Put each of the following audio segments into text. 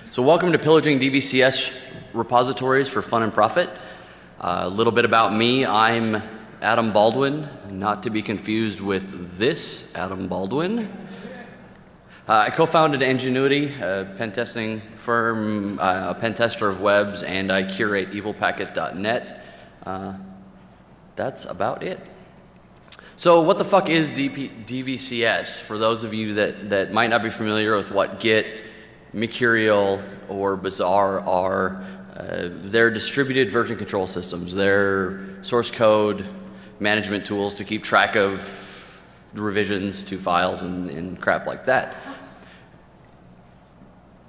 So welcome to Pillaging DVCS repositories for fun and profit. A little bit about me. I'm Adam Baldwin, not to be confused with this Adam Baldwin. I co-founded Ingenuity, a pen testing firm, a pen tester of webs, and I curate evilpacket.net. That's about it. So what the fuck is DVCS? For those of you that might not be familiar with what Git, Mercurial, or Bazaar are, they're distributed version control systems. They're source code management tools to keep track of revisions to files and crap like that.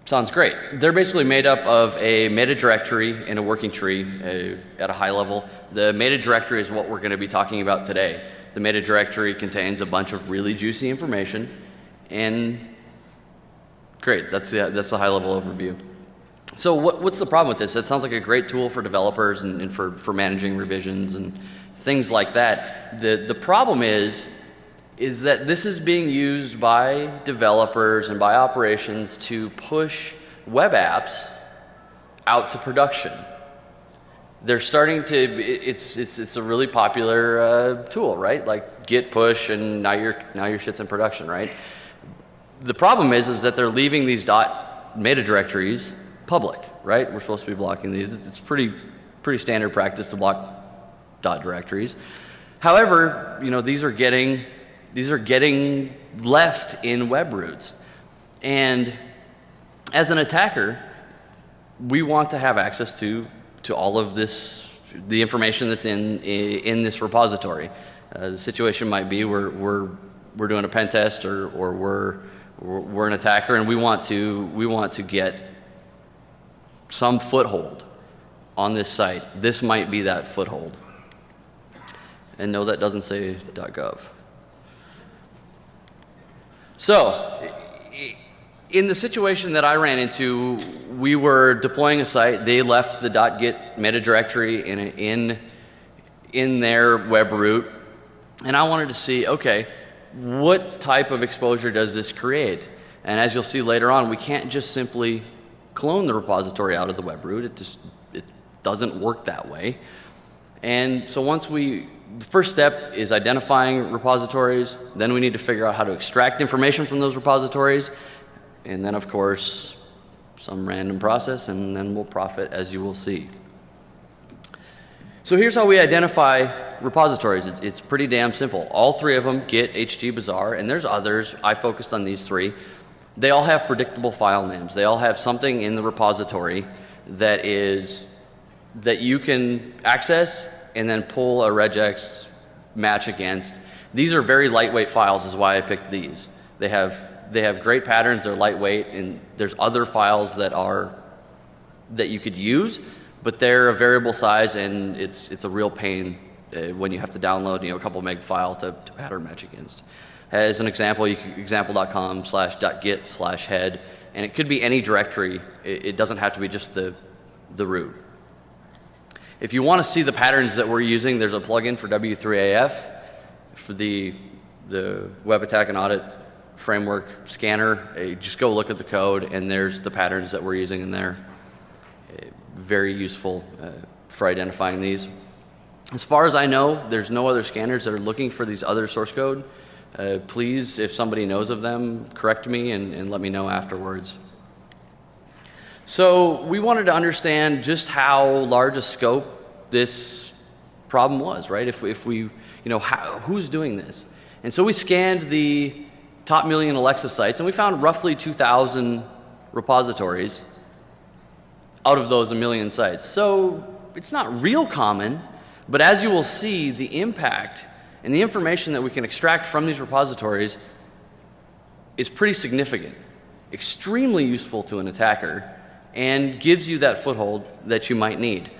Sounds great. They're basically made up of a meta directory and a working tree at a high level. The meta directory is what we're going to be talking about today. The meta directory contains a bunch of really juicy information, and great, that's the high level overview. So what's the problem with this? That sounds like a great tool for developers and for managing revisions and things like that. The problem is that this is being used by developers and by operations to push web apps out to production. They're starting to, it's a really popular tool, right? Like git push, and now your shit's in production, right? The problem is that they're leaving these meta directories public, right? We're supposed to be blocking these. It's pretty standard practice to block directories. However, these are getting left in web roots, and as an attacker, we want to have access to all of this, the information that's in this repository. The situation might be we're doing a pen test, or we're an attacker, and we want to get some foothold on this site. This might be that foothold. And no, that doesn't say .gov. So, in the situation that I ran into, we were deploying a site. They left the .git meta directory in their web root, and I wanted to see, okay, what type of exposure does this create? And as you'll see later on, we can't just simply clone the repository out of the web root. It doesn't work that way. And so the first step is identifying repositories. Then we need to figure out how to extract information from those repositories. And then, of course, some random process, and then we'll profit, as you will see. So here's how we identify repositories. It's pretty damn simple. All three of them, Git, HT, Bazaar, and there's others. I focused on these three. They all have predictable file names. They all have something in the repository that you can access and then pull a regex match against. These are very lightweight files, is why I picked these. They have great patterns, they're lightweight, and there's other files that you could use, but they're a variable size, and it's a real pain when you have to download a couple meg file to pattern match against. As an example, example.com/.git/head, and it could be any directory. It doesn't have to be just the root. If you want to see the patterns that we're using, there's a plugin for W3AF for the web attack and audit framework scanner. Just go look at the code, and there's the patterns that we're using in there. Very useful for identifying these. As far as I know, there's no other scanners that are looking for these other source code. Please, if somebody knows of them, correct me and let me know afterwards. So we wanted to understand just how large a scope this problem was, right? If we who's doing this? And so we scanned the top million Alexa sites, and we found roughly 2,000 repositories out of those 1 million sites. So it's not real common, but as you will see, the impact and the information that we can extract from these repositories is pretty significant, extremely useful to an attacker, and gives you that foothold that you might need.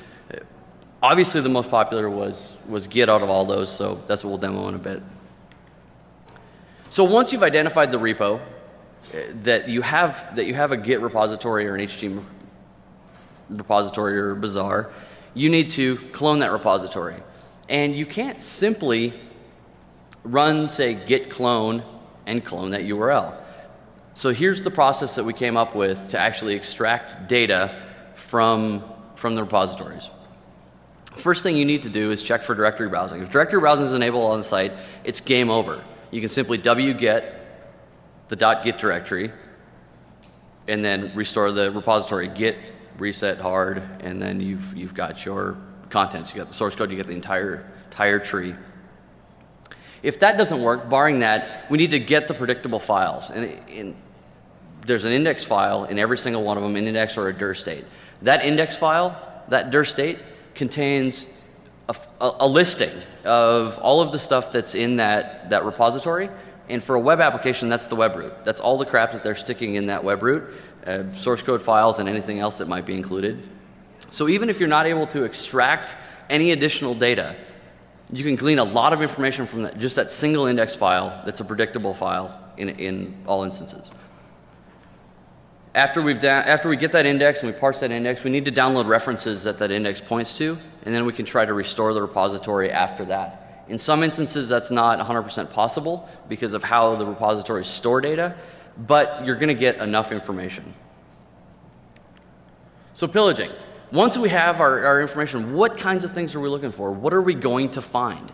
Obviously, the most popular was Git out of all those, so that's what we'll demo in a bit. So once you've identified the repo, that you have a Git repository or an HT repository or Bazaar, you need to clone that repository. And you can't simply run, say, git clone and clone that URL. So here's the process that we came up with to actually extract data from the repositories. First thing you need to do is check for directory browsing. If directory browsing is enabled on the site, it's game over. You can simply wget the .git directory and then restore the repository, git, reset hard, and then you've got your contents. You got the source code, you get the entire tree. If that doesn't work, barring that, we need to get the predictable files. And there's an index file in every single one of them, an index or a dir state. That index file, that dir state, contains a listing of all of the stuff that's in that repository. And for a web application, that's the web root. That's all the crap that they're sticking in that web root, source code files and anything else that might be included. So even if you're not able to extract any additional data, you can glean a lot of information from just that single index file that's a predictable file in all instances. After we get that index and we parse that index, we need to download references that index points to, and then we can try to restore the repository after that. In some instances, that's not 100% possible because of how the repositories store data, but you're going to get enough information. So pillaging. Once we have our information, what kinds of things are we looking for? What are we going to find?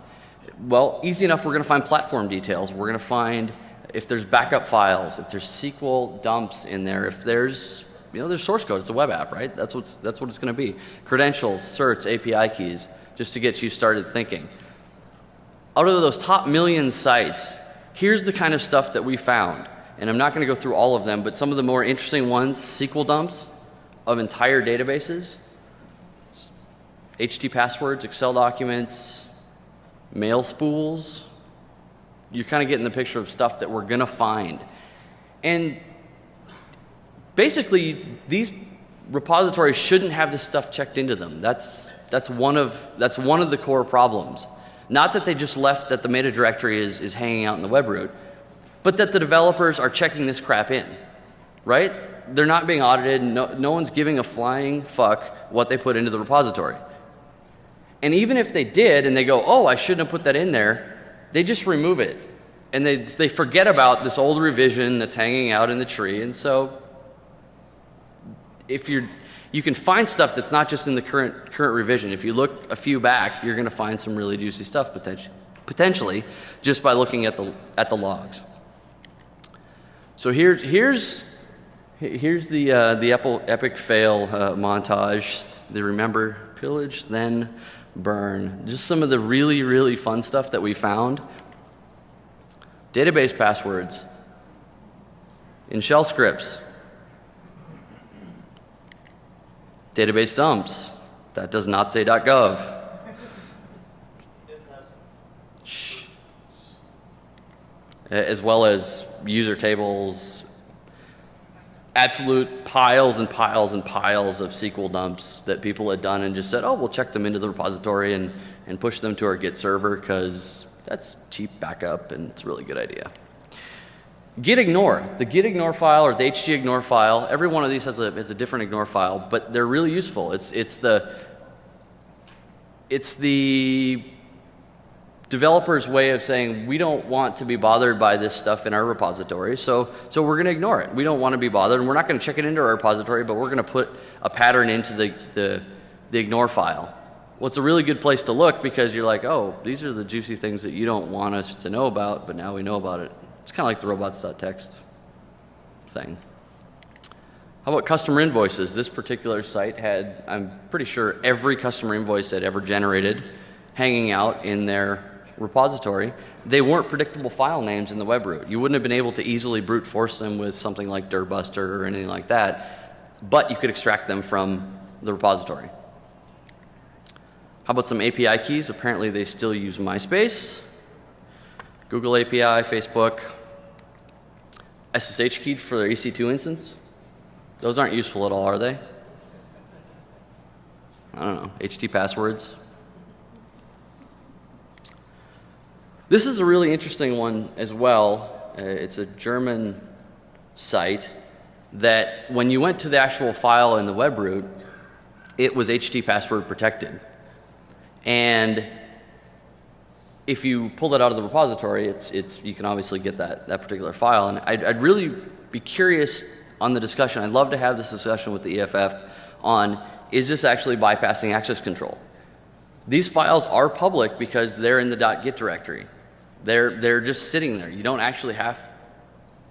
Well, easy enough, we're going to find platform details. We're going to find if there's backup files, if there's SQL dumps in there, if there's source code. It's a web app, right? That's what it's going to be. Credentials, certs, API keys, just to get you started thinking. Out of those top million sites, here's the kind of stuff that we found. And I'm not going to go through all of them, but some of the more interesting ones, SQL dumps of entire databases, HT passwords, Excel documents, mail spools. You're kind of getting the picture of stuff that we're going to find. And basically, these repositories shouldn't have this stuff checked into them. That's one of the core problems. Not that they just left that the meta directory is hanging out in the web root, but that the developers are checking this crap in, right? They're not being audited. No one's giving a flying fuck what they put into the repository. And even if they did and they go, oh, I shouldn't have put that in there, they just remove it. And they forget about this old revision that's hanging out in the tree. And so if you can find stuff that's not just in the current revision. If you look a few back, you're going to find some really juicy stuff potentially just by looking at the logs. So here's the epic fail montage. They remember, pillage, then burn. Just some of the really, really fun stuff that we found. Database passwords in shell scripts. Database dumps. That does not say .gov. Shh. As well as user tables. Absolute piles and piles and piles of SQL dumps that people had done and just said, oh, we'll check them into the repository and push them to our Git server because that's cheap backup and it's a really good idea. Git ignore. The git ignore file or the htignore file, every one of these has a different ignore file, but they're really useful. It's the developer's way of saying we don't want to be bothered by this stuff in our repository, so we're going to ignore it. We don't want to be bothered, and we're not going to check it into our repository, but we're going to put a pattern into the ignore file. Well, it's a really good place to look because you're like, oh, these are the juicy things that you don't want us to know about, but now we know about it. It's kind of like the robots.txt thing. How about customer invoices? This particular site had, I'm pretty sure, every customer invoice that ever generated hanging out in their repository. They weren't predictable file names in the web root. You wouldn't have been able to easily brute force them with something like dirbuster or anything like that, but you could extract them from the repository. How about some API keys? Apparently they still use MySpace, Google API, Facebook, SSH key for their EC2 instance. Those aren't useful at all, are they? I don't know, HT passwords. This is a really interesting one as well. It's a German site that when you went to the actual file in the web root, it was HT password protected. And if you pull it out of the repository, you can obviously get that particular file. And I'd really be curious on the discussion. I'd love to have this discussion with the EFF on, is this actually bypassing access control? These files are public because they're in the .git directory. They're just sitting there. You don't actually have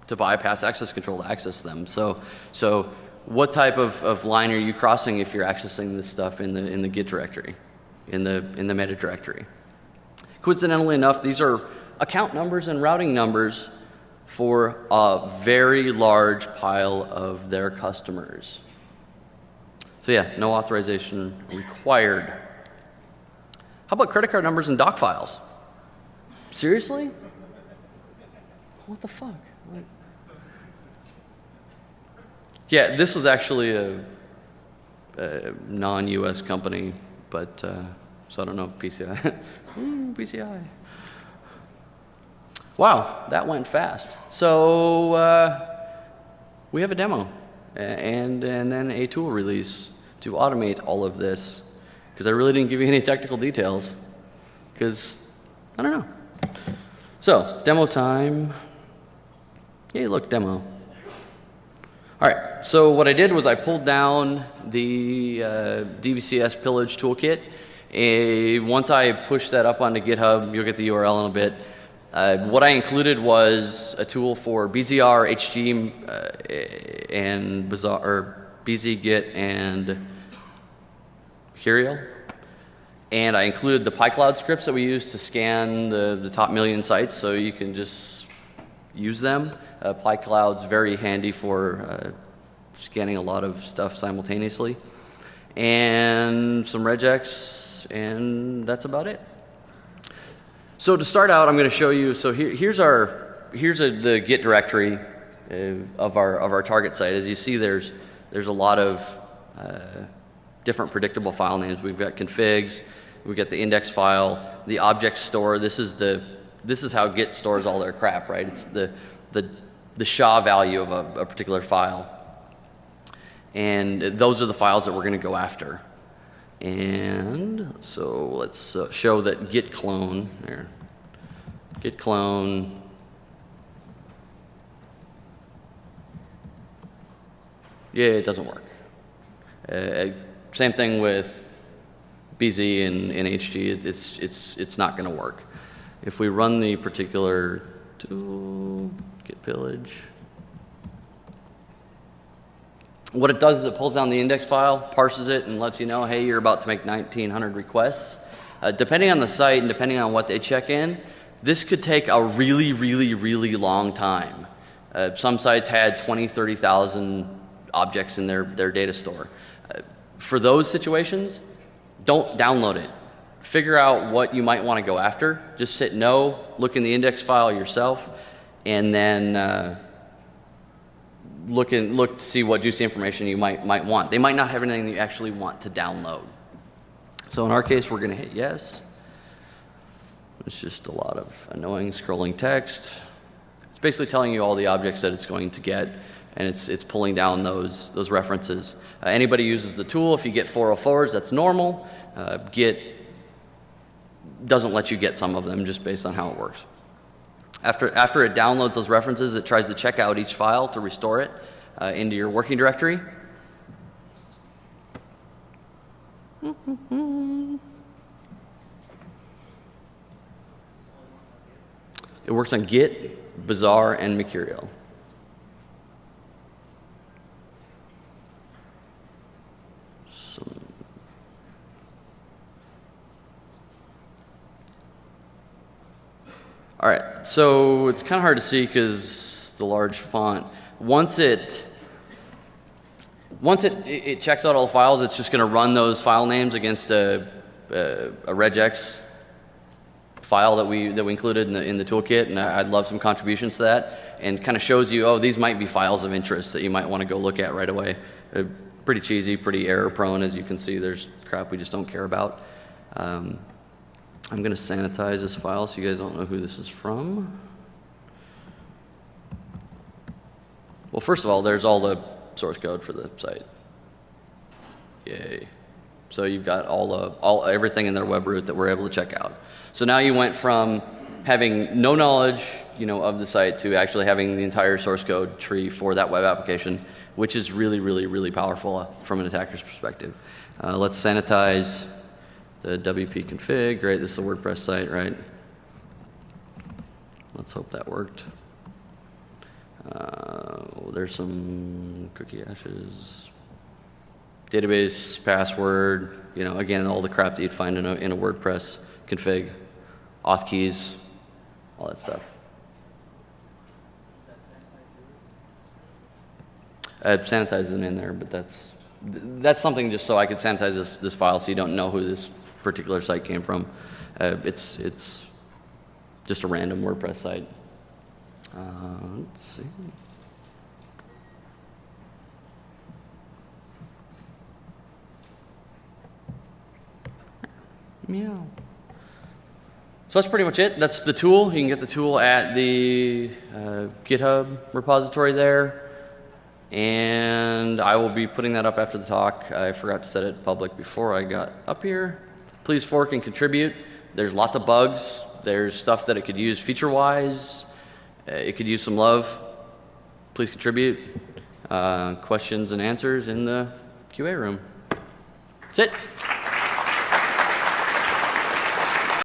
to bypass access control to access them. So what type of line are you crossing if you're accessing this stuff in the Git directory, in the meta directory? Coincidentally enough, these are account numbers and routing numbers for a very large pile of their customers. So yeah, no authorization required. How about credit card numbers and doc files? Seriously? What the fuck? Yeah, this was actually a non-US company, but so I don't know if PCI. PCI. Wow, that went fast. So we have a demo and then a tool release to automate all of this, because I really didn't give you any technical details, because I don't know. So demo time. Yay, look, demo. All right, so what I did was I pulled down the DVCS pillage toolkit. Once I push that up onto GitHub, you'll get the URL in a bit. What I included was a tool for BZR, HG, and BZGit and Curial. And I included the PyCloud scripts that we use to scan the top million sites, so you can just use them. PyCloud's very handy for scanning a lot of stuff simultaneously. And some regex, and that's about it. So to start out, I'm going to show you, so here's the Git directory of our target site. As you see, there's a lot of different predictable file names. We've got configs, we've got the index file, the object store. This is how Git stores all their crap, right? It's the SHA value of a particular file. And those are the files that we're going to go after. And so let's show that git clone there. Git clone. Yeah, it doesn't work. Same thing with BZ and HG. It's not going to work. If we run the particular tool, git pillage. What it does is it pulls down the index file, parses it, and lets you know, hey, you're about to make 1,900 requests. Depending on the site and depending on what they check in, this could take a really, really, really long time. Some sites had 20, 30,000 objects in their data store. For those situations, don't download it. Figure out what you might want to go after. Just hit no, look in the index file yourself, and then look to see what juicy information you might want. They might not have anything that you actually want to download. So in our case, we're going to hit yes. It's just a lot of annoying scrolling text. It's basically telling you all the objects that it's going to get, and it's pulling down those references. Anybody uses the tool, if you get 404s, that's normal. Git doesn't let you get some of them just based on how it works. After it downloads those references, it tries to check out each file to restore it into your working directory. It works on Git, Bazaar, and Mercurial. All right, so it's kind of hard to see because the large font. Once it checks out all the files, it's just going to run those file names against a regex file that we included in the toolkit, and I'd love some contributions to that, and kind of shows you, oh, these might be files of interest that you might want to go look at right away. Pretty cheesy, pretty error prone, as you can see. There's crap we just don't care about. I'm going to sanitize this file so you guys don't know who this is from. Well, first of all, there's all the source code for the site. Yay. So you've got everything in their web root that we're able to check out. So now you went from having no knowledge, of the site to actually having the entire source code tree for that web application, which is really, really, really powerful from an attacker's perspective. Let's sanitize the WP config. Right, this is a WordPress site, right? Let's hope that worked. There's some cookie hashes, database password. Again, all the crap that you'd find in a WordPress config, auth keys, all that stuff. Sanitize isn't in there, but that's something just so I could sanitize this file so you don't know who this particular site came from. It's just a random WordPress site. Let's see. Meow. So that's pretty much it. That's the tool. You can get the tool at the GitHub repository there. And I will be putting that up after the talk. I forgot to set it public before I got up here. Please fork and contribute. There's lots of bugs. There's stuff that it could use feature-wise. It could use some love. Please contribute. Questions and answers in the QA room. That's it.